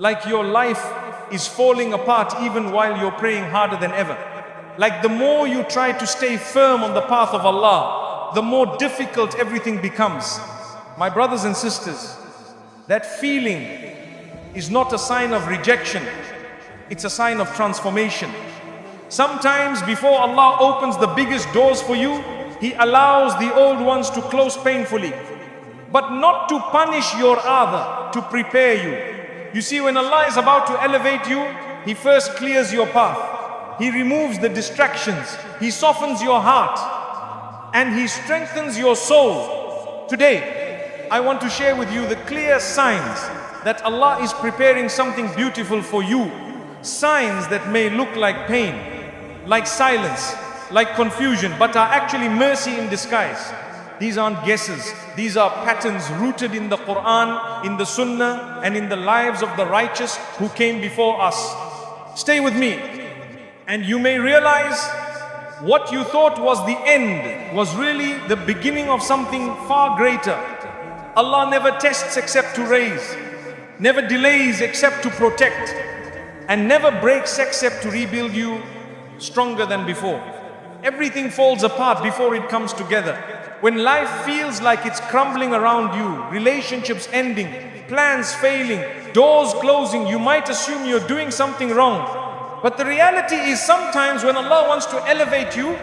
Like your life is falling apart even while you're praying harder than ever. Like the more you try to stay firm on the path of Allah, the more difficult everything becomes. My brothers and sisters, that feeling is not a sign of rejection, it's a sign of transformation. Sometimes before Allah opens the biggest doors for you, He allows the old ones to close painfully, but not to punish your other, to prepare you. You see, when Allah is about to elevate you, He first clears your path. He removes the distractions. He softens your heart and He strengthens your soul. Today, I want to share with you the clear signs that Allah is preparing something beautiful for you. Signs that may look like pain, like silence, like confusion, but are actually mercy in disguise. These aren't guesses. These are patterns rooted in the Quran, in the Sunnah, and in the lives of the righteous who came before us. Stay with me, and you may realize what you thought was the end was really the beginning of something far greater. Allah never tests except to raise, never delays except to protect, and never breaks except to rebuild you stronger than before. Everything falls apart before it comes together. When life feels like it's crumbling around you, relationships ending, plans failing, doors closing, you might assume you're doing something wrong. But the reality is, sometimes when Allah wants to elevate you,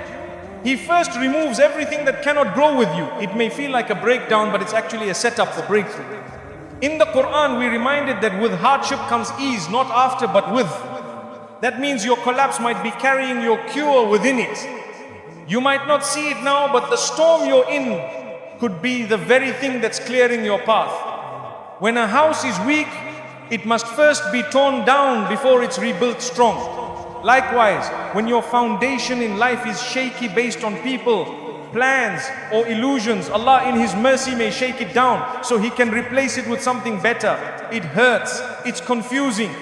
He first removes everything that cannot grow with you. It may feel like a breakdown, but it's actually a setup for breakthrough. In the Quran, we reminded that with hardship comes ease, not after but with. That means your collapse might be carrying your cure within it. You might not see it now, but the storm you're in could be the very thing that's clearing your path. When a house is weak, it must first be torn down before it's rebuilt strong. Likewise, when your foundation in life is shaky based on people, plans or illusions, Allah in His mercy may shake it down so He can replace it with something better. It hurts, it's confusing,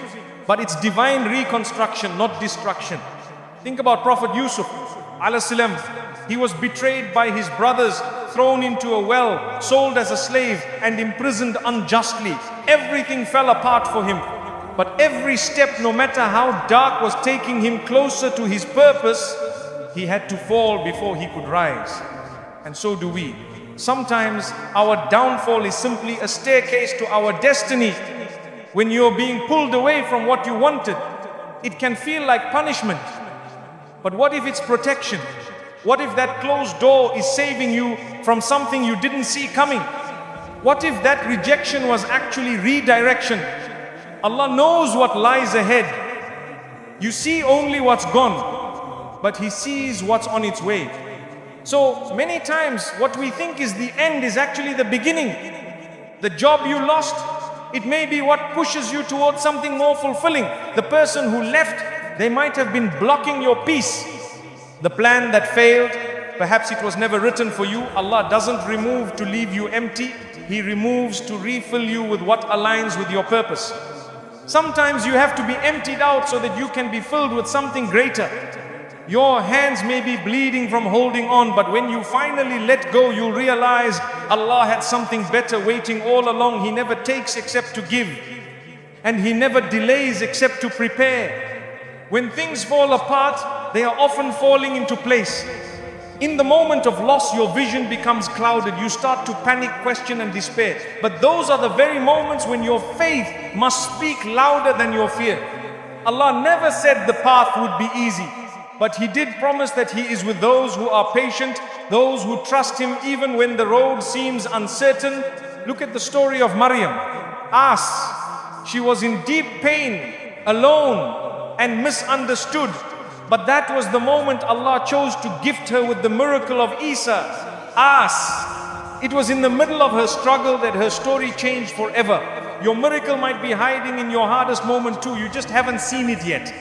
but it's divine reconstruction, not destruction. Think about Prophet Yusuf alayhi salam. He was betrayed by his brothers, thrown into a well, sold as a slave, and imprisoned unjustly. Everything fell apart for him. But every step, no matter how dark, was taking him closer to his purpose. He had to fall before he could rise. And so do we. Sometimes our downfall is simply a staircase to our destiny. When you're being pulled away from what you wanted, it can feel like punishment. But what if it's protection? What if that closed door is saving you from something you didn't see coming? What if that rejection was actually redirection? Allah knows what lies ahead. You see only what's gone, but He sees what's on its way. So many times what we think is the end is actually the beginning. The job you lost, it may be what pushes you towards something more fulfilling. The person who left, they might have been blocking your peace. The plan that failed, perhaps it was never written for you. Allah doesn't remove to leave you empty. He removes to refill you with what aligns with your purpose. Sometimes you have to be emptied out so that you can be filled with something greater. Your hands may be bleeding from holding on, but when you finally let go, you'll realize Allah had something better waiting all along. He never takes except to give, and He never delays except to prepare. When things fall apart, they are often falling into place. In the moment of loss, your vision becomes clouded. You start to panic, question and despair. But those are the very moments when your faith must speak louder than your fear. Allah never said the path would be easy, but He did promise that He is with those who are patient, those who trust Him even when the road seems uncertain. Look at the story of Maryam. She was in deep pain, alone, and misunderstood. But that was the moment Allah chose to gift her with the miracle of Isa. It was in the middle of her struggle that her story changed forever. Your miracle might be hiding in your hardest moment too. You just haven't seen it yet.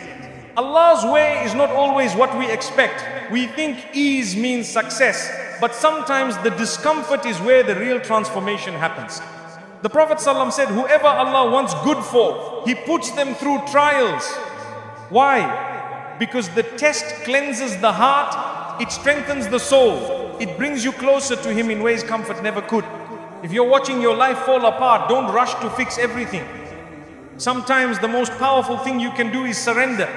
Allah's way is not always what we expect. We think ease means success, but sometimes the discomfort is where the real transformation happens. The Prophet ﷺ said, whoever Allah wants good for, He puts them through trials. Why? Because the test cleanses the heart, it strengthens the soul, it brings you closer to Him in ways comfort never could. If you're watching your life fall apart, don't rush to fix everything. Sometimes the most powerful thing you can do is surrender.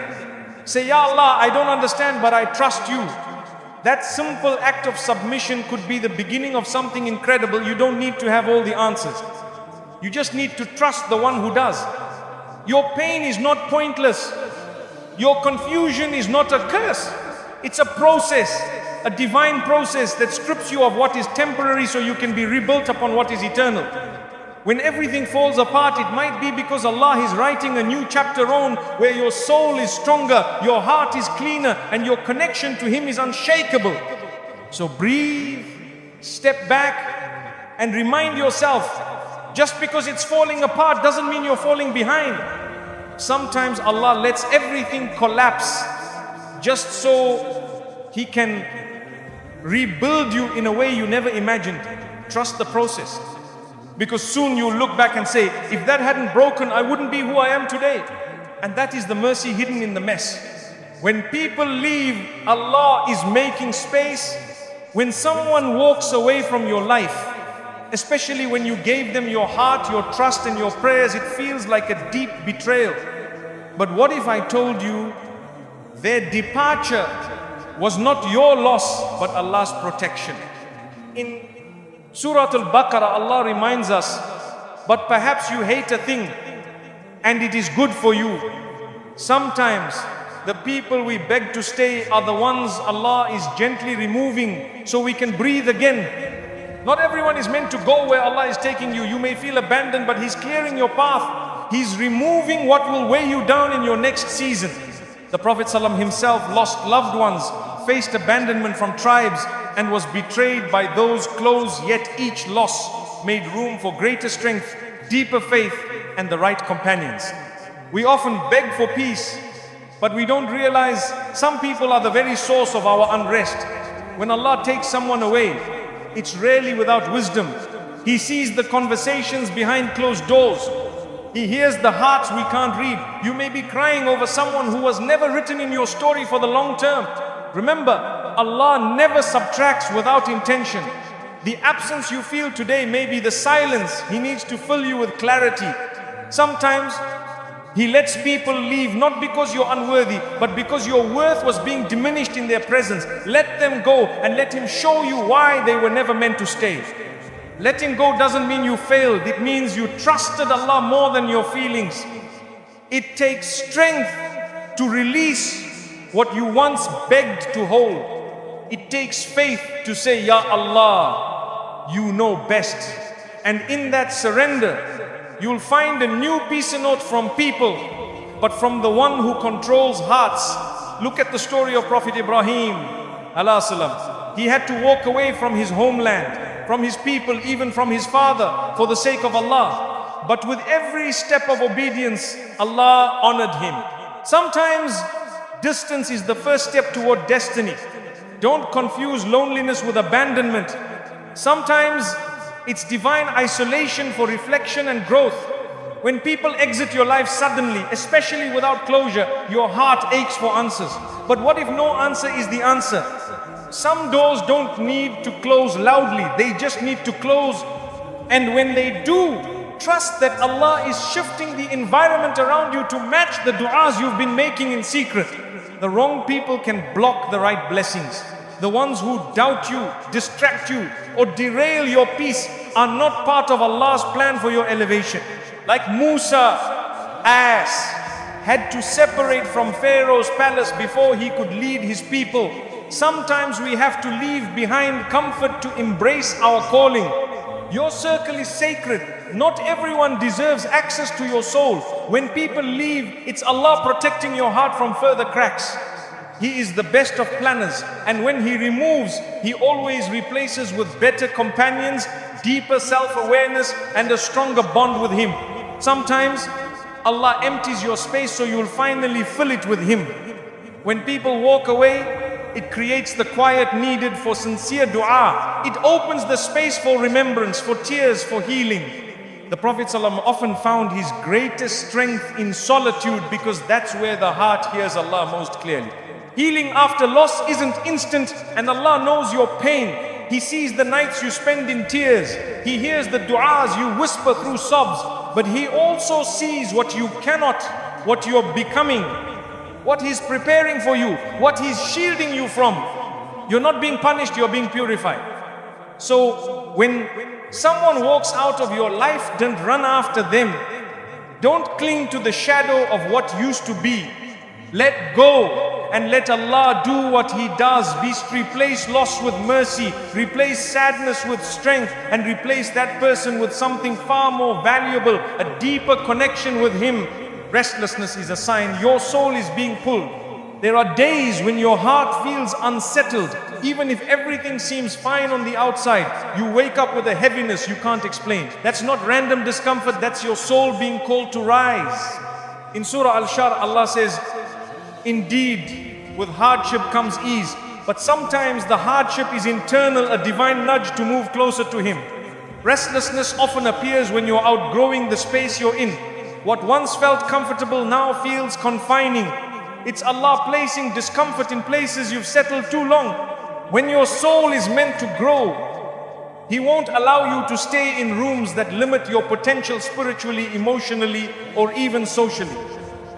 Say, Ya Allah, I don't understand, but I trust you. That simple act of submission could be the beginning of something incredible. You don't need to have all the answers. You just need to trust the one who does. Your pain is not pointless. Your confusion is not a curse. It's a process, a divine process that strips you of what is temporary so you can be rebuilt upon what is eternal. When everything falls apart, it might be because Allah is writing a new chapter on where your soul is stronger, your heart is cleaner, and your connection to Him is unshakable. So breathe, step back, and remind yourself, just because it's falling apart doesn't mean you're falling behind. Sometimes Allah lets everything collapse just so He can rebuild you in a way you never imagined. Trust the process. Because soon you'll look back and say, if that hadn't broken, I wouldn't be who I am today. And that is the mercy hidden in the mess. When people leave, Allah is making space. When someone walks away from your life, especially when you gave them your heart, your trust and your prayers, it feels like a deep betrayal. But what if I told you their departure was not your loss, but Allah's protection? In Surah Al-Baqarah, Allah reminds us, but perhaps you hate a thing and it is good for you. Sometimes the people we beg to stay are the ones Allah is gently removing so we can breathe again. Not everyone is meant to go where Allah is taking you. You may feel abandoned, but He's clearing your path. He's removing what will weigh you down in your next season. The Prophet ﷺ himself lost loved ones, faced abandonment from tribes, and was betrayed by those close, yet each loss made room for greater strength, deeper faith, and the right companions. We often beg for peace, but we don't realize some people are the very source of our unrest. When Allah takes someone away, it's rarely without wisdom. He sees the conversations behind closed doors. He hears the hearts we can't read. You may be crying over someone who was never written in your story for the long term. Remember, Allah never subtracts without intention. The absence you feel today may be the silence He needs to fill you with clarity. Sometimes He lets people leave not because you're unworthy, but because your worth was being diminished in their presence. Let them go and let Him show you why they were never meant to stay. Letting go doesn't mean you failed. It means you trusted Allah more than your feelings. It takes strength to release what you once begged to hold. It takes faith to say, Ya Allah, you know best. And in that surrender, you'll find a new peace note from people, but from the one who controls hearts. Look at the story of Prophet Ibrahim alayhi salam. He had to walk away from his homeland, from his people, even from his father, for the sake of Allah. But with every step of obedience, Allah honored him. Sometimes distance is the first step toward destiny. Don't confuse loneliness with abandonment. Sometimes it's divine isolation for reflection and growth. When people exit your life suddenly, especially without closure, your heart aches for answers. But what if no answer is the answer? Some doors don't need to close loudly, they just need to close. And when they do, trust that Allah is shifting the environment around you to match the du'as you've been making in secret. The wrong people can block the right blessings. The ones who doubt you, distract you, or derail your peace are not part of Allah's plan for your elevation. Like Musa, had to separate from Pharaoh's palace before he could lead his people. Sometimes we have to leave behind comfort to embrace our calling. Your circle is sacred. Not everyone deserves access to your soul. When people leave, it's Allah protecting your heart from further cracks. He is the best of planners, and when He removes, He always replaces with better companions, deeper self-awareness, and a stronger bond with Him. Sometimes Allah empties your space so you'll finally fill it with Him. When people walk away, it creates the quiet needed for sincere dua. It opens the space for remembrance, for tears, for healing. The Prophet ﷺ often found his greatest strength in solitude because that's where the heart hears Allah most clearly. Healing after loss isn't instant, and Allah knows your pain. He sees the nights you spend in tears. He hears the du'as you whisper through sobs. but He also sees what you cannot, what you're becoming, what He's preparing for you, what He's shielding you from. You're not being punished, you're being purified. So when someone walks out of your life, don't run after them. Don't cling to the shadow of what used to be. Let go and let Allah do what He does. Replace loss with mercy, replace sadness with strength, and replace that person with something far more valuable, a deeper connection with Him. Restlessness is a sign your soul is being pulled. There are days when your heart feels unsettled. Even if everything seems fine on the outside, you wake up with a heaviness you can't explain. That's not random discomfort, that's your soul being called to rise. In Surah Al-Shar, Allah says, indeed, with hardship comes ease. But sometimes the hardship is internal, a divine nudge to move closer to Him. Restlessness often appears when you're outgrowing the space you're in. What once felt comfortable now feels confining. It's Allah placing discomfort in places you've settled too long. When your soul is meant to grow, He won't allow you to stay in rooms that limit your potential spiritually, emotionally, or even socially.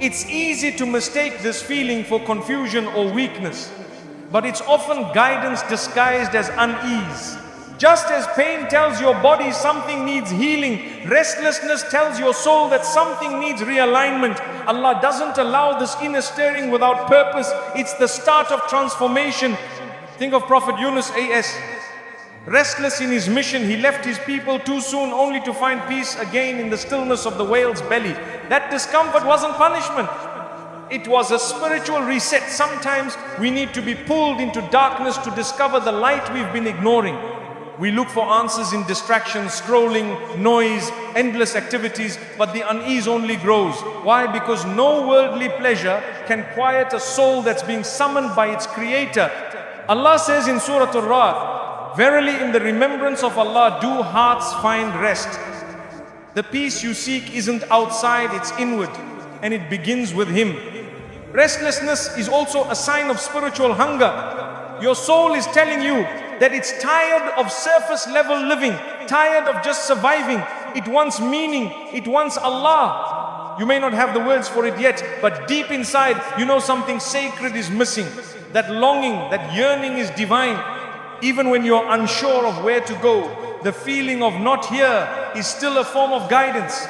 It's easy to mistake this feeling for confusion or weakness, but it's often guidance disguised as unease. Just as pain tells your body something needs healing, restlessness tells your soul that something needs realignment. Allah doesn't allow this inner stirring without purpose. It's the start of transformation. Think of Prophet Yunus A.S. Restless in his mission, he left his people too soon only to find peace again in the stillness of the whale's belly. That discomfort wasn't punishment. It was a spiritual reset. Sometimes we need to be pulled into darkness to discover the light we've been ignoring. We look for answers in distractions, scrolling, noise, endless activities, but the unease only grows. Why? Because no worldly pleasure can quiet a soul that's being summoned by its Creator. Allah says in Surah Ar-Ra'd, verily in the remembrance of Allah do hearts find rest. The peace you seek isn't outside, it's inward, and it begins with Him. Restlessness is also a sign of spiritual hunger. Your soul is telling you that it's tired of surface level living, tired of just surviving. It wants meaning, it wants Allah. You may not have the words for it yet, but deep inside you know something sacred is missing. That longing, that yearning is divine. Even when you're unsure of where to go, the feeling of not here is still a form of guidance.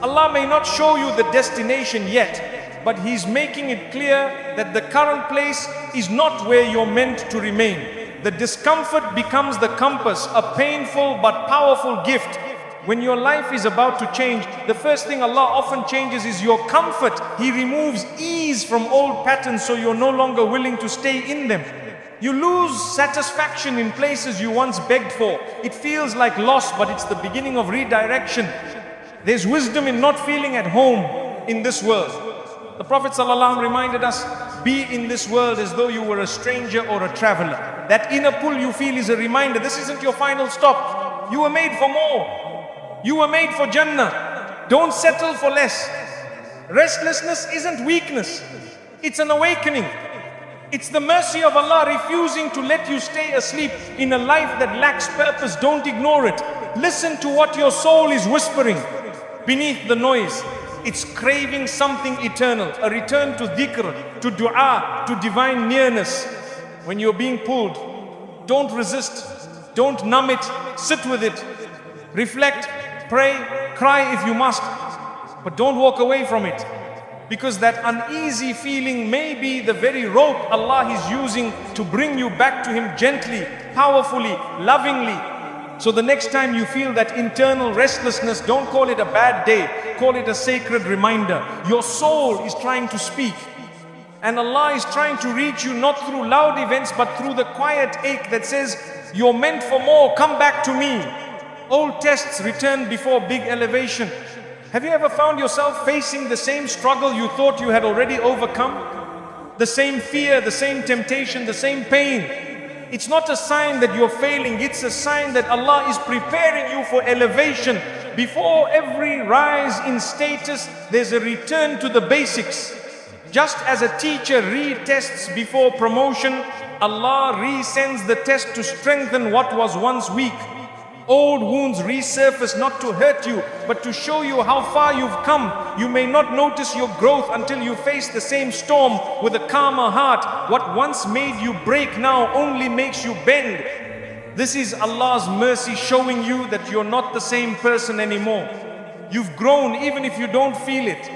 Allah may not show you the destination yet, but He's making it clear that the current place is not where you're meant to remain. The discomfort becomes the compass, a painful but powerful gift. When your life is about to change, the first thing Allah often changes is your comfort. He removes ease from old patterns so you're no longer willing to stay in them. You lose satisfaction in places you once begged for. It feels like loss, but it's the beginning of redirection. There's wisdom in not feeling at home in this world. The Prophet ﷺ reminded us, be in this world as though you were a stranger or a traveler. That inner pull you feel is a reminder, this isn't your final stop. You were made for more. You were made for Jannah. Don't settle for less. Restlessness isn't weakness. It's an awakening. It's the mercy of Allah refusing to let you stay asleep in a life that lacks purpose. Don't ignore it. Listen to what your soul is whispering beneath the noise. It's craving something eternal, a return to dhikr, to dua, to divine nearness. When you're being pulled, don't resist, don't numb it, sit with it, reflect, pray, cry if you must, but don't walk away from it. Because that uneasy feeling may be the very rope Allah is using to bring you back to Him gently, powerfully, lovingly. So the next time you feel that internal restlessness, don't call it a bad day, call it a sacred reminder. Your soul is trying to speak, and Allah is trying to reach you not through loud events but through the quiet ache that says, you're meant for more, come back to me. Old tests return before big elevation. Have you ever found yourself facing the same struggle you thought you had already overcome? The same fear, the same temptation, the same pain. It's not a sign that you're failing, it's a sign that Allah is preparing you for elevation. Before every rise in status, there's a return to the basics. Just as a teacher retests before promotion, Allah resends the test to strengthen what was once weak. Old wounds resurface not to hurt you, but to show you how far you've come. You may not notice your growth until you face the same storm with a calmer heart. What once made you break now only makes you bend. This is Allah's mercy showing you that you're not the same person anymore. You've grown even if you don't feel it.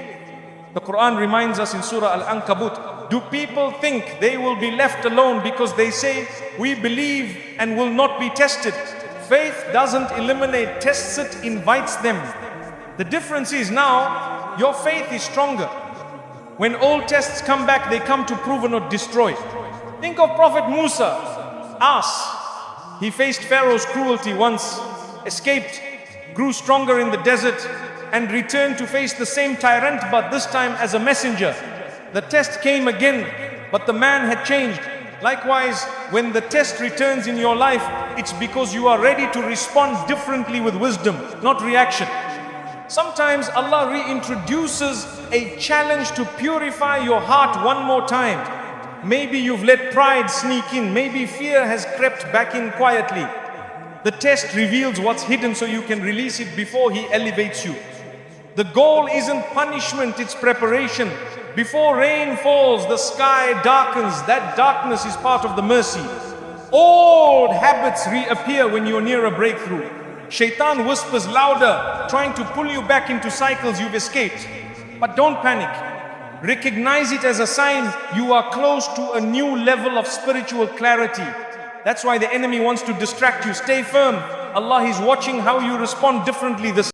The Quran reminds us in Surah Al-Ankabut, do people think they will be left alone because they say, we believe and will not be tested? Faith doesn't eliminate tests, it invites them. The difference is now, your faith is stronger. When old tests come back, they come to prove or not destroy. Think of Prophet Musa, he faced Pharaoh's cruelty once, escaped, grew stronger in the desert, and returned to face the same tyrant, but this time as a messenger. The test came again, but the man had changed. Likewise, when the test returns in your life, it's because you are ready to respond differently with wisdom, not reaction. Sometimes Allah reintroduces a challenge to purify your heart one more time. Maybe you've let pride sneak in, maybe fear has crept back in quietly. The test reveals what's hidden so you can release it before He elevates you. The goal isn't punishment, it's preparation. Before rain falls, the sky darkens. That darkness is part of the mercy. Old habits reappear when you're near a breakthrough. Shaitan whispers louder, trying to pull you back into cycles you've escaped. But don't panic. Recognize it as a sign you are close to a new level of spiritual clarity. That's why the enemy wants to distract you. Stay firm. Allah is watching how you respond differently this